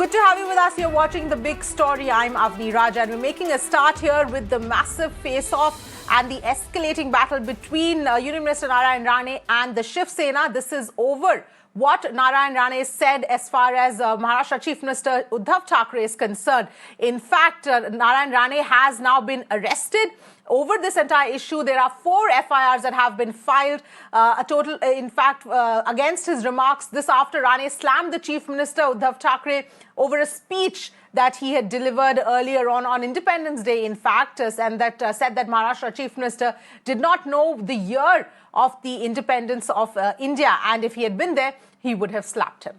Good to have you with us. You're watching The Big Story. I'm Avni Raja, and we're making a start here with the massive face-off and the escalating battle between Union Minister Narayan Rane and the Sena. This is over. What Narayan Rane said as far as Maharashtra Chief Minister Uddhav Thackeray is concerned. In fact, Narayan Rane has now been arrested. Over this entire issue, there are 4 FIRs that have been filed, a total, in fact, against his remarks. This after Rane slammed the Chief Minister, Uddhav Thackeray, over a speech that he had delivered earlier on Independence Day, in fact, and that said that Maharashtra Chief Minister did not know the year of the independence of India, and if he had been there, he would have slapped him.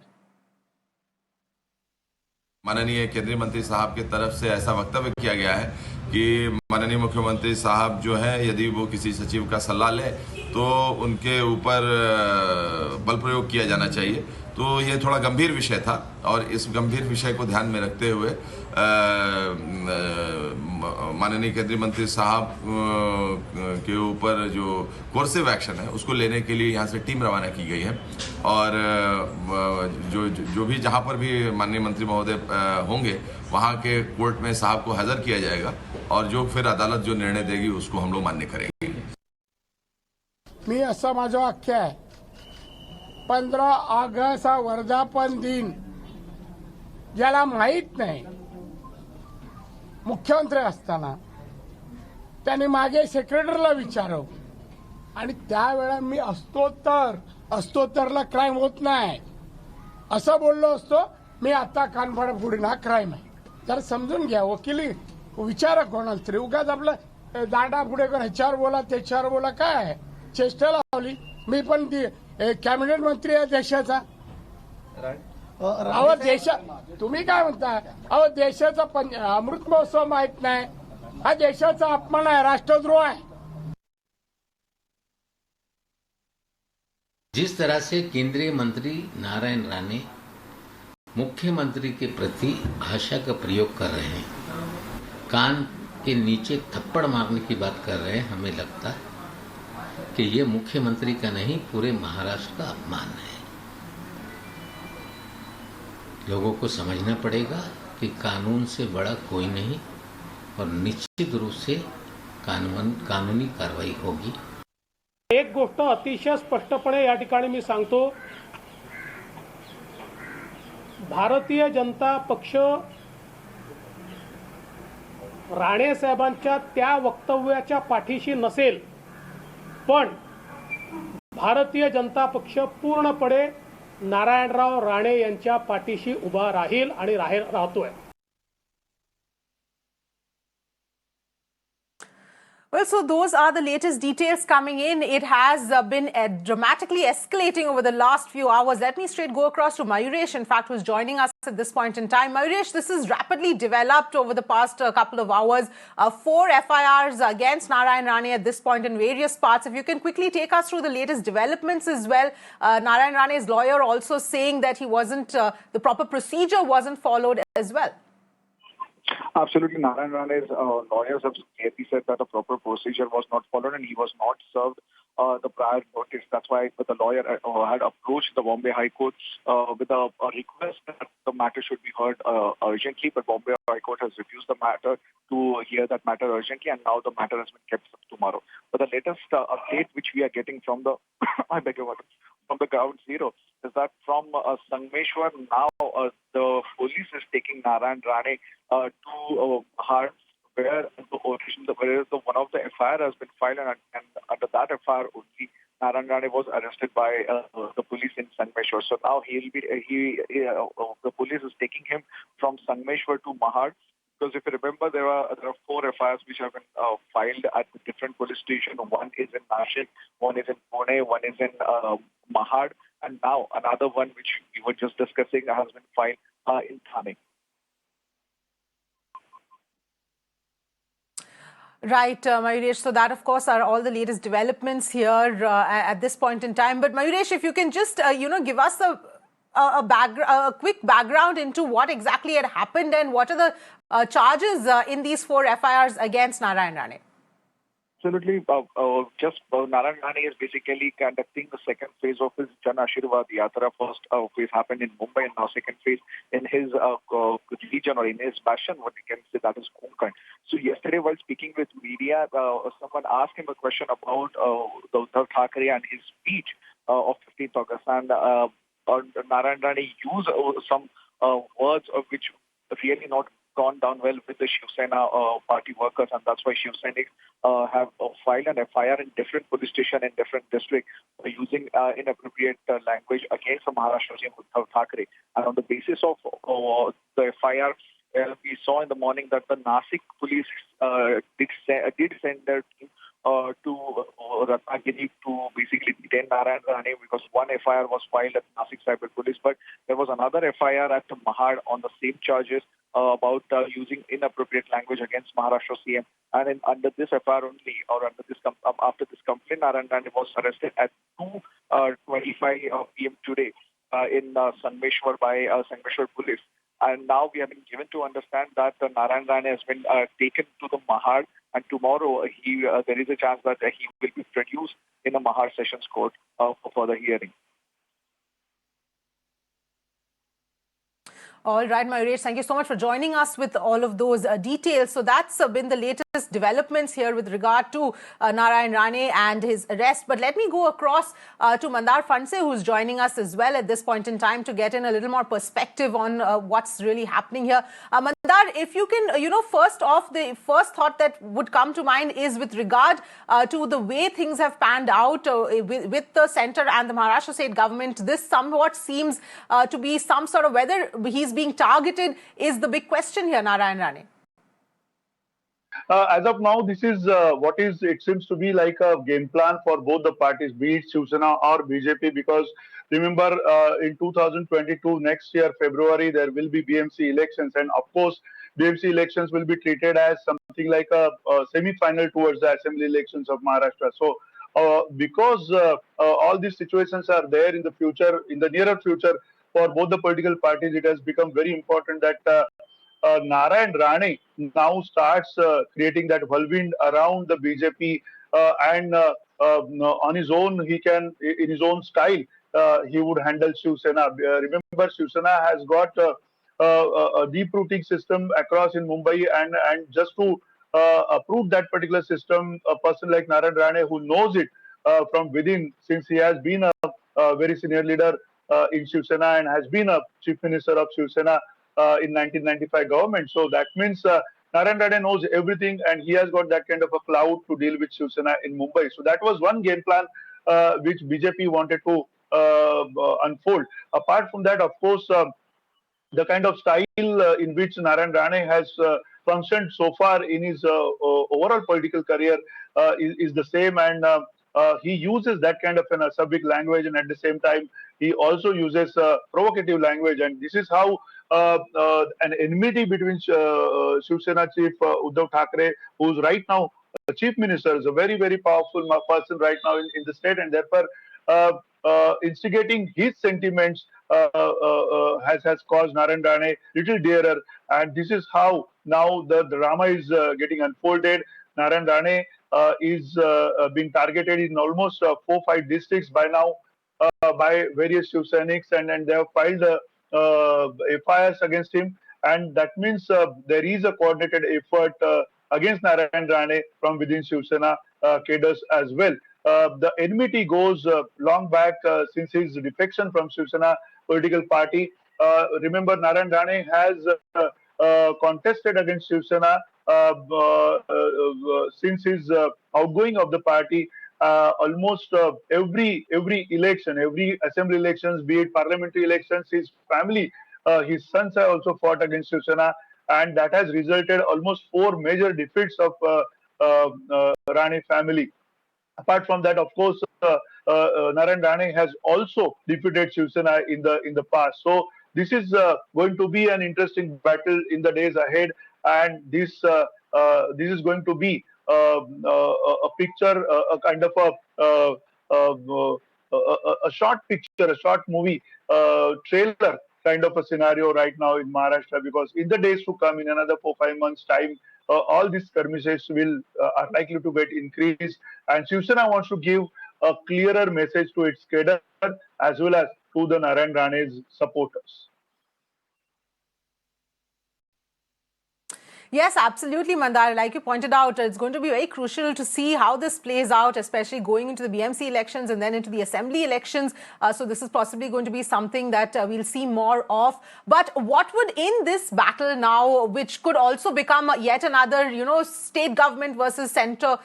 माननीय केंद्रीय मंत्री साहब की तरफ से ऐसा वक्तव्य किया गया है कि माननीय मुख्यमंत्री साहब जो है यदि वो किसी सचिव का सलाह ले तो उनके ऊपर बल प्रयोग किया जाना चाहिए। तो ये थोड़ा गंभीर विषय था और इस गंभीर विषय को ध्यान में रखते हुए माननीय केंद्रीय मंत्री साहब के ऊपर जो कोर्सिव एक्शन है उसको लेने के लिए यहाँ से टीम रवाना की गई है और जो भी जहाँ पर भी माननीय मंत्री महोदय होंगे वहाँ के कोर्ट में साहब को हाजिर किया जाएगा और जो फिर अदालत जो निर्णय देगी उसको हम लोग मान्य करेंगे। मी असा माझा वाक्य आहे 15 ऑगस्ट हा वर्धापन दिन ज्याला माहित नाही मुख्यमंत्री असताना त्यांनी मागे सेक्रेटरीला विचारव आणि त्यावेळेला मी असतो तरला क्राईम होत नाही असं बोललो असतो। मी आता कानफाड फोडीन हा क्राईम आहे तर समजून घ्या। वकिली विचारा कोणाला तरी उगाच आपलं दांडा पुढे करून ह्याच्यावर बोला त्याच्यावर बोला काय आहे चेष्टा लावली। मी पण कॅबिनेट मंत्री आहे देशाचा। अहो देशा तुम्ही काय म्हणता अहो देशाचा अमृत महोत्सव माहित नाही हा देशाचा अपमान आहे राष्ट्रद्रोह है। जिस तरह से केंद्रीय मंत्री नारायण राणे मुख्यमंत्री के प्रति भाषा का प्रयोग कर रहे हैं, कान के नीचे थप्पड़ मारने की बात कर रहे हैं, हमें लगता है कि ये मुख्यमंत्री का नहीं पूरे महाराष्ट्र का अपमान है। लोगों को समझना पड़ेगा कि कानून से बड़ा कोई नहीं और निश्चित रूप से कानूनी कार्रवाई होगी। एक गोष्ट अतिशय स्पष्टपणे या ठिकाणी मी सांगतो, भारतीय जनता पक्ष राणे साहेबांच्या त्या वक्तव्याच्या पाठीशी नसेल, पण भारतीय जनता पक्ष पूर्णपणे नारायणराव राणे यांच्या पाठीशी उभा राहील आणि राहतोय। Well, so those are the latest details coming in. It has been dramatically escalating over the last few hours. Let me straight go across to Mayuresh, in fact, who's joining us at this point in time. Mayuresh, this has rapidly developed over the past couple of hours. 4 FIRs against Narayan Rane at this point in various parts. If you can quickly take us through the latest developments as well. Narayan Rane's lawyer also saying that he wasn't, the proper procedure wasn't followed as well. Absolutely. Narayan Rane's lawyers have clearly said that a proper procedure was not followed and he was not served the prior notice. That's why the lawyer had approached the Bombay High Court with a request that the matter should be heard urgently, but Bombay High Court has refused the matter to hear that matter urgently, and now the matter has been kept for tomorrow. But the latest update which we are getting from the I beg your pardon, from the ground zero is that from Sangmeshwar now the police is taking Narayan Rane to Mahad, where one of the FIR has been filed, and under that FIR only Narayan Rane was arrested by the police in Sangmeshwar. So now the police is taking him from Sangmeshwar to Mahad. Because if you remember, there are 4 FIRs which have been filed at different police stations. One is in Nashik, one is in Pune, one is in Mahad, and now another one which we were just discussing has been filed in Thane. Right, Mayuresh. So that, of course, are all the latest developments here at this point in time. But Mayuresh, if you can just, give us a quick background into what exactly had happened and what are the charges in these 4 FIRs against Narayan Rane. Absolutely. Narayan Rane is basically conducting the second phase of his Jan Ashirwad Yatra. First phase happened in Mumbai, and now second phase in his region, or in his bastion, what we can say, that is Konkan. So yesterday, while speaking with media, someone asked him a question about the Uddhav Thackeray and his speech of 15th August, and Narayan Rane used some words of which really not gone down well with the Shiv Sena party workers, and that's why Shiv Sainik have filed an FIR in different police station in different districts using inappropriate language against the Maharashtra CM Uddhav Thackeray. And on the basis of the FIR, we saw in the morning that the Nasik police did send their team to Ratnagiri to basically detain Narayan Rane, because one FIR was filed at Nasik Cyber Police, but there was another FIR at Mahad on the same charges about using inappropriate language against Maharashtra CM. And under this FIR only, or under this after this complaint, Narayan Rane was arrested at 2:25 p.m. today in Sanmeshwar by Sanmeshwar Police. And now we have been given to understand that Narayan Rane has been taken to the Mahad, and tomorrow there is a chance that he will be produced in the Mahad Sessions Court for further hearing. All right, Mayuresh, thank you so much for joining us with all of those details. So that's been the latest developments here with regard to Narayan Rane and his arrest. But let me go across to Mandar Phanse, who's joining us as well at this point in time to get in a little more perspective on what's really happening here. Mandar, if you can, first off, the first thought that would come to mind is with regard to the way things have panned out with the centre and the Maharashtra state government. This somewhat seems to be some sort of, whether he's being targeted is the big question here, Narayan Rane. As of now, this is it seems to be like a game plan for both the parties, be it Shiv Sena or BJP, because remember in 2022, next year, February, there will be BMC elections, and of course, BMC elections will be treated as something like a semi-final towards the assembly elections of Maharashtra. So, because all these situations are there in the future, in the nearer future, for both the political parties, it has become very important that Narayan Rane now starts creating that whirlwind around the BJP, and on his own, he can, in his own style, he would handle Shiv Sena. Remember, Shiv Sena has got a deep-rooting system across in Mumbai, and just to approve that particular system, a person like Narayan Rane, who knows it from within, since he has been a very senior leader in Shiv Sena and has been a Chief Minister of Shiv Sena in 1995 government. So that means Narayan Rane knows everything, and he has got that kind of a clout to deal with Shiv Sena in Mumbai. So that was one game plan which BJP wanted to unfold. Apart from that, of course, the kind of style in which Narayan Rane has functioned so far in his overall political career is the same, and he uses that kind of an asabic language, and at the same time, he also uses provocative language, and this is how an enmity between Shiv Sena Chief Uddhav Thackeray, who's right now Chief Minister, is a very, very powerful person right now in the state, and therefore instigating his sentiments has caused Narayan Rane little dearer, and this is how now the drama is getting unfolded. Narayan Rane is being targeted in almost 4-5 districts by now by various Shiv Sainiks, and they have filed FIRs against him, and that means there is a coordinated effort against Narayan Rane from within Shiv Sena cadres as well. The enmity goes long back since his defection from Shiv Sena political party. Remember, Narayan Rane has contested against Shiv Sena since his outgoing of the party. Almost every election, every assembly elections, be it parliamentary elections, his family, his sons have also fought against Shiv Sena, and that has resulted almost 4 major defeats of Rane family. Apart from that, of course, Narayan Rane has also defeated Shiv Sena in the past. So this is going to be an interesting battle in the days ahead, and this is going to be a picture, a kind of a short picture, a short movie trailer kind of a scenario right now in Maharashtra, because in the days to come, in another 4-5 months' time, all these skirmishes will are likely to get increased, and Shiv Sena wants to give a clearer message to its cadre as well as to the Narayan Rane's supporters. Yes, absolutely, Mandar. Like you pointed out, it's going to be very crucial to see how this plays out, especially going into the BMC elections and then into the assembly elections. So this is possibly going to be something that we'll see more of. But what would in this battle now, which could also become yet another, state government versus center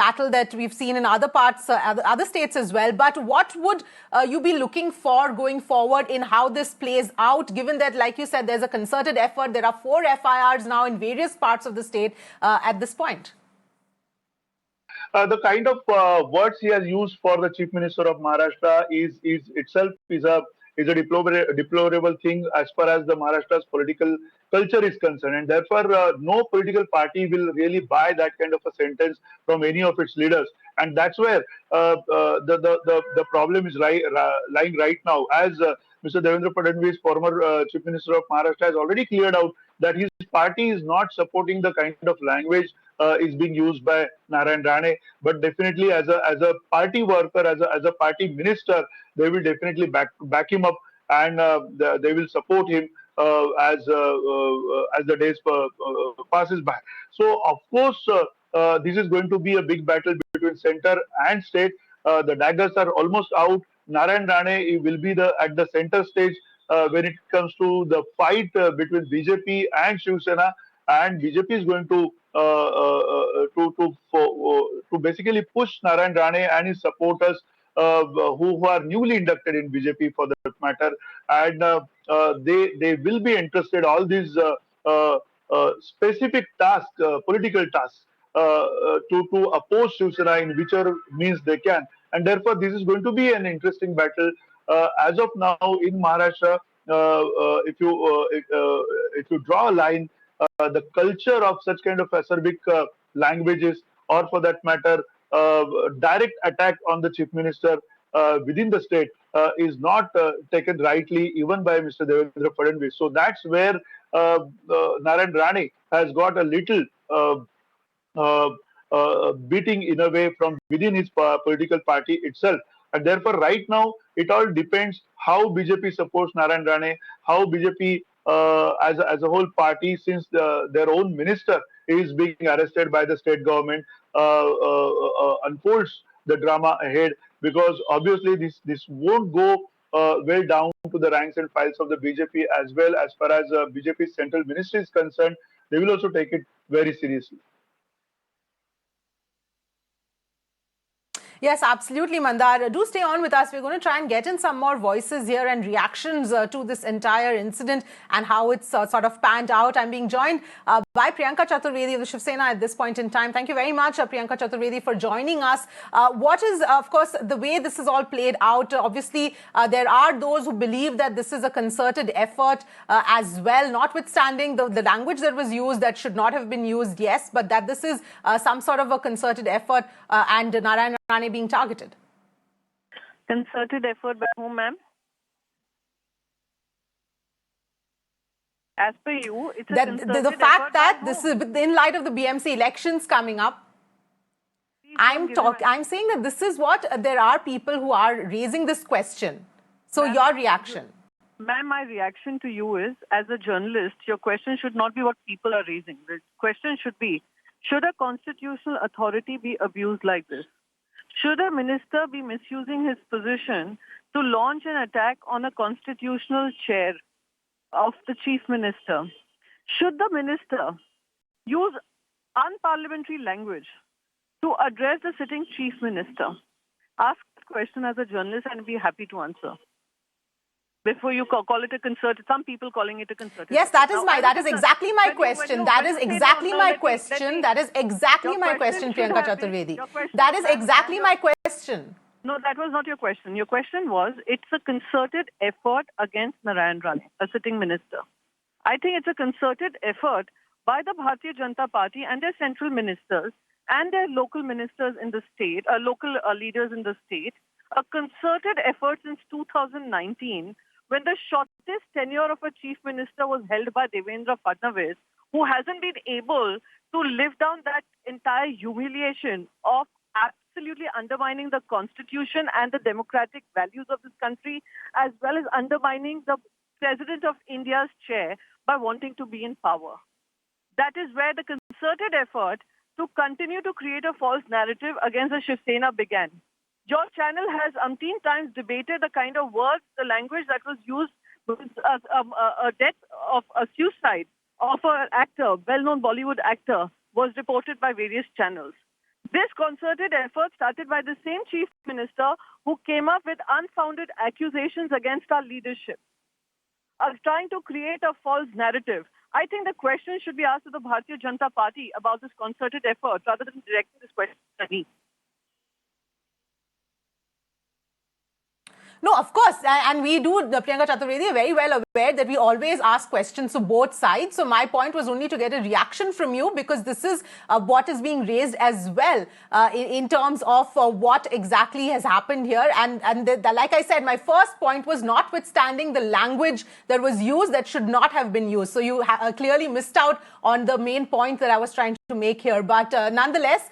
battle that we've seen in other parts, other states as well. But what would you be looking for going forward in how this plays out, given that, like you said, there's a concerted effort. There are 4 FIRs now in various parts of the state at this point? The kind of words he has used for the Chief Minister of Maharashtra is itself a deplorable thing as far as the Maharashtra's political culture is concerned, and therefore no political party will really buy that kind of a sentence from any of its leaders, and that's where the problem is lying right now. As Mr. Devendra Fadnavis, former Chief Minister of Maharashtra, has already cleared out that his party is not supporting the kind of language is being used by Narayan Rane, but definitely as a party worker, as a party minister, they will definitely back him up, and they will support him as the days passes by. So of course this is going to be a big battle between center and state. The daggers are almost out. Narayan Rane will be at the center stage when it comes to the fight between BJP and Shiv Sena, and BJP is going to basically push Narayan Rane and his supporters who are newly inducted in BJP for that matter, and they will be interested. All these specific tasks, political tasks, to oppose Shiv Sena in whichever means they can, and therefore this is going to be an interesting battle. As of now in Maharashtra, if you draw a line, the culture of such kind of acerbic languages, or for that matter, direct attack on the Chief Minister within the state is not taken rightly even by Mr. Devendra Fadnavis. So that's where Narayan Rane has got a little beating in a way from within his political party itself. And therefore, right now, it all depends how BJP supports Narayan Rane, how BJP as a whole party, since their own minister is being arrested by the state government, unfolds the drama ahead, because obviously this won't go well down to the ranks and files of the BJP as well. As far as BJP's central ministry is concerned, they will also take it very seriously. Yes, absolutely, Mandar. Do stay on with us. We're going to try and get in some more voices here and reactions to this entire incident and how it's sort of panned out. I'm being joined by Priyanka Chaturvedi of the Shiv Sena at this point in time. Thank you very much, Priyanka Chaturvedi, for joining us. What is, of course, the way this is all played out? Obviously, there are those who believe that this is a concerted effort as well, notwithstanding the language that was used that should not have been used, yes, but that this is some sort of a concerted effort and Narayan Rane being targeted. Concerted effort by whom, ma'am? As per you, it's a concerted the fact effort that by this whom? is in light of the BMC elections coming up. I'm saying that this is what there are people who are raising this question. So your reaction? Ma'am, my reaction to you is, as a journalist, your question should not be what people are raising. The question should be, should a constitutional authority be abused like this? Should a minister be misusing his position to launch an attack on a constitutional chair of the chief minister? Should the minister use unparliamentary language to address the sitting chief minister? Ask the question as a journalist and be happy to answer. Before you call it a concerted, some people calling it a concerted. Yes, that is exactly my question. That is exactly my question. That is exactly my question, Priyanka Chaturvedi. That is exactly my question. No, that was not your question. Your question was, it's a concerted effort against Narayan Rane, a sitting minister. I think it's a concerted effort by the Bharatiya Janata Party and their central ministers and their local ministers in the state, local leaders in the state, a concerted effort since 2019 when the shortest tenure of a chief minister was held by Devendra Fadnavis, who hasn't been able to live down that entire humiliation of absolutely undermining the constitution and the democratic values of this country, as well as undermining the president of India's chair by wanting to be in power. That is where the concerted effort to continue to create a false narrative against the Shiv Sena began. Your channel has umpteen times debated the kind of words, the language that was used with a death of a suicide of an actor, well-known Bollywood actor, was reported by various channels. This concerted effort started by the same chief minister who came up with unfounded accusations against our leadership, trying to create a false narrative. I think the question should be asked to the Bharatiya Janata Party about this concerted effort rather than directing this question to me. No, of course, and we do, Priyanka Chaturvedi, are very well aware that we always ask questions to both sides. So my point was only to get a reaction from you, because this is what is being raised as well in terms of what exactly has happened here. And like I said, my first point was notwithstanding the language that was used that should not have been used. So you clearly missed out on the main point that I was trying to make here. But nonetheless,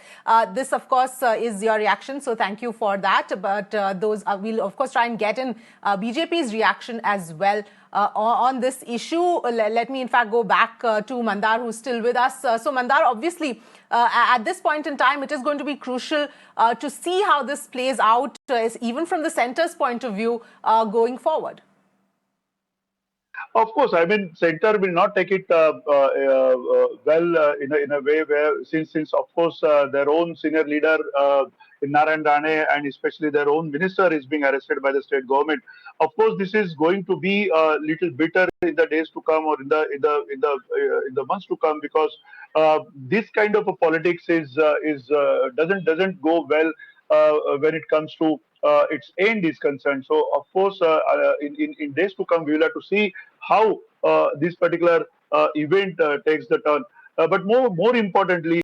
this, of course, is your reaction. So thank you for that. But those we'll, of course, try and get in BJP's reaction as well on this issue. Let me, in fact, go back to Mandar, who's still with us. So Mandar, obviously, at this point in time, it is going to be crucial to see how this plays out, even from the centre's point of view, going forward. Of course, I mean, center will not take it in a way where, since of course their own senior leader Narayan Rane and especially their own minister is being arrested by the state government. Of course, this is going to be a little bitter in the days to come, or in the months to come, because this kind of a politics doesn't go well when it comes to its end is concerned. So, of course, in days to come, we will have to see how this particular event takes the turn. But more importantly,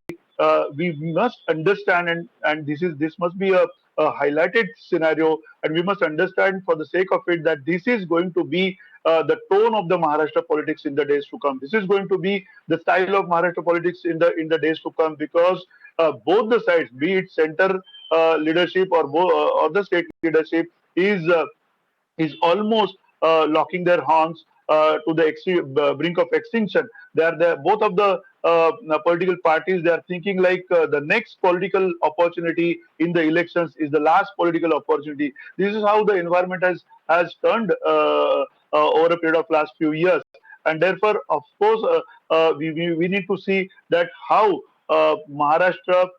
we must understand, and this must be a highlighted scenario, and we must understand for the sake of it that this is going to be the tone of the Maharashtra politics in the days to come. This is going to be the style of Maharashtra politics in the days to come, because both the sides, be it center leadership or the state leadership, is almost locking their horns to the brink of extinction. Both of the political parties, they are thinking like the next political opportunity in the elections is the last political opportunity. This is how the environment has turned over a period of last few years, and therefore, of course, we need to see that how Maharashtra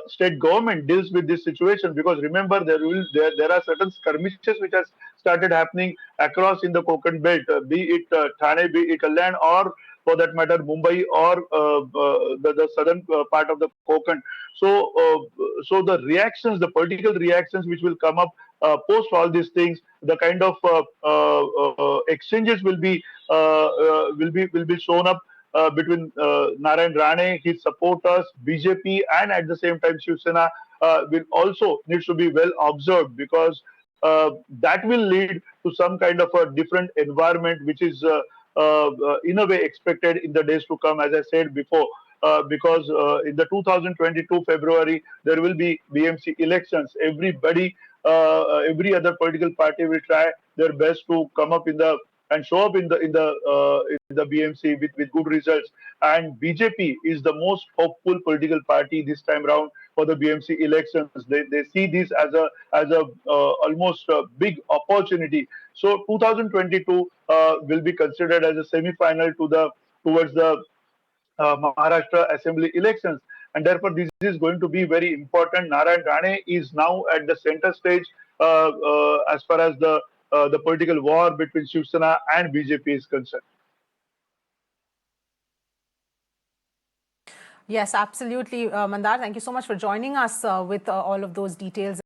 state government deals with this situation, because remember, there are certain skirmishes which has started happening across in the Konkan belt, be it Thane, be it Kalyan, or for that matter Mumbai, or the southern part of the Konkan. So the reactions, the political reactions which will come up post all these things, the kind of exchanges will be shown up between Narayan Rane, his supporters, BJP, and at the same time Shiv Sena will also needs to be well observed, because that will lead to some kind of a different environment, which is in a way expected in the days to come, as I said before. Because in the 2022 February, there will be BMC elections. Everybody, every other political party will try their best to come up and show up in the BMC with good results. And BJP is the most hopeful political party this time round for the BMC elections. They see this as a almost a big opportunity. So 2022 will be considered as a semi-final towards the Maharashtra Assembly elections, and therefore this is going to be very important. Narayan Rane is now at the center stage as far as the political war between Shiv Sena and BJP is concerned. Yes, absolutely, Mandar. Thank you so much for joining us with all of those details.